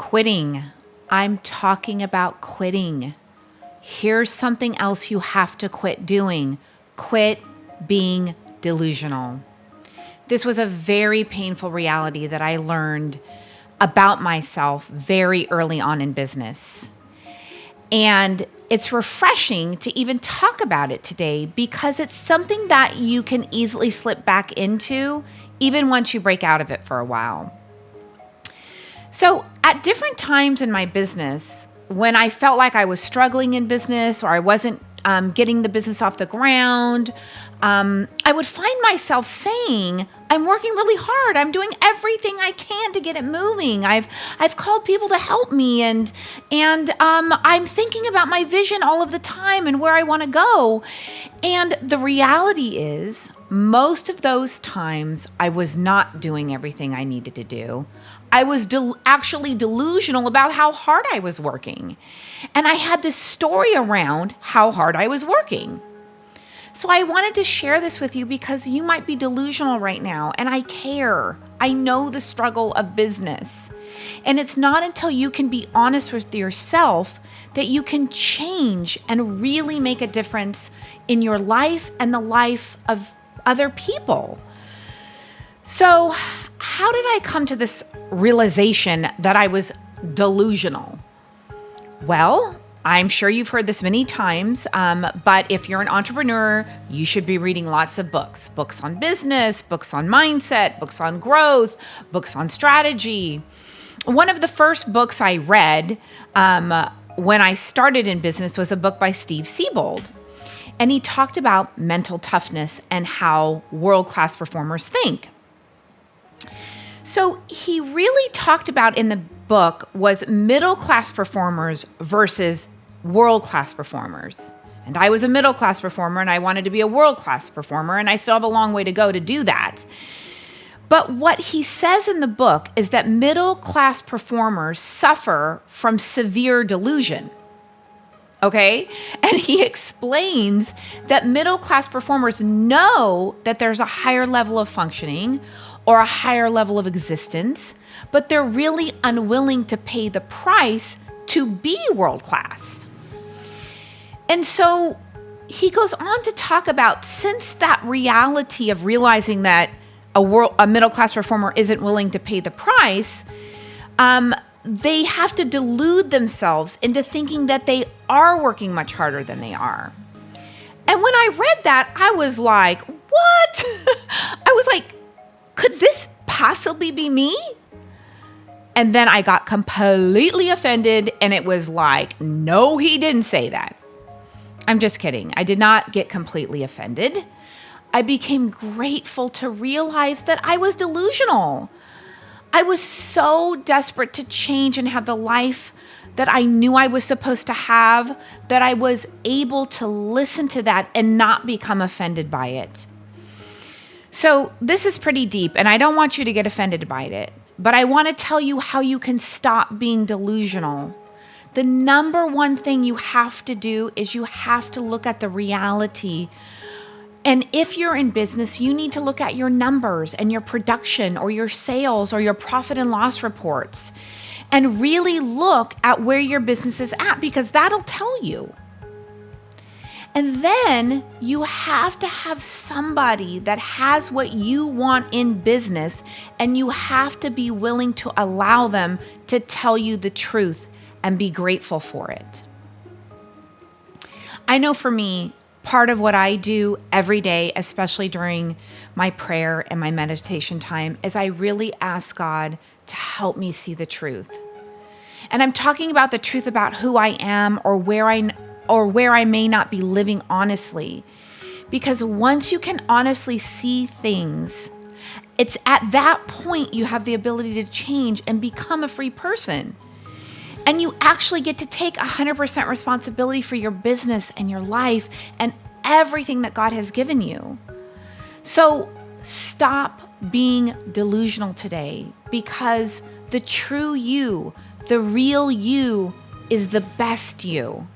Quitting. I'm talking about quitting. Here's something else you have to quit doing. Quit being delusional. This was a very painful reality that I learned about myself very early on in business. And it's refreshing to even talk about it today because it's something that you can easily slip back into even once you break out of it for a while. So at different times in my business, when I felt like I was struggling in business or I wasn't getting the business off the ground, I would find myself saying, I'm working really hard. I'm doing everything I can to get it moving. I've called people to help me and I'm thinking about my vision all of the time and where I want to go. And the reality is, most of those times I was not doing everything I needed to do. I was actually delusional about how hard I was working. And I had this story around how hard I was working. So I wanted to share this with you because you might be delusional right now, and I care. I know the struggle of business. And it's not until you can be honest with yourself that you can change and really make a difference in your life and the life of other people. So how did I come to this realization that I was delusional? Well, I'm sure you've heard this many times, but if you're an entrepreneur, you should be reading lots of books. Books on business, books on mindset, books on growth, books on strategy. One of the first books I read when I started in business was a book by Steve Siebold. And he talked about mental toughness and how world-class performers think. So he really talked about in the book was middle-class performers versus world-class performers. And I was a middle-class performer and I wanted to be a world-class performer, and I still have a long way to go to do that. But what he says in the book is that middle-class performers suffer from severe delusion. Okay? And he explains that middle-class performers know that there's a higher level of functioning or a higher level of existence, but they're really unwilling to pay the price to be world-class. And so he goes on to talk about, since that reality of realizing that a middle-class performer isn't willing to pay the price, they have to delude themselves into thinking that they are working much harder than they are. And when I read that, I was like, what? I was like, could this possibly be me? And then I got completely offended, and it was like, no, he didn't say that. I'm just kidding. I did not get completely offended. I became grateful to realize that I was delusional. I was so desperate to change and have the life that I knew I was supposed to have that I was able to listen to that and not become offended by it. So this is pretty deep, and I don't want you to get offended by it, but I want to tell you how you can stop being delusional. The number one thing you have to do is you have to look at the reality. And if you're in business, you need to look at your numbers and your production or your sales or your profit and loss reports and really look at where your business is at, because that'll tell you. And then you have to have somebody that has what you want in business, and you have to be willing to allow them to tell you the truth and be grateful for it. I know for me, part of what I do every day, especially during my prayer and my meditation time, is I really ask God to help me see the truth. And I'm talking about the truth about who I am or where I may not be living honestly. Because once you can honestly see things, it's at that point you have the ability to change and become a free person. And you actually get to take 100% responsibility for your business and your life and everything that God has given you. So stop being delusional today, because the true you, the real you, is the best you.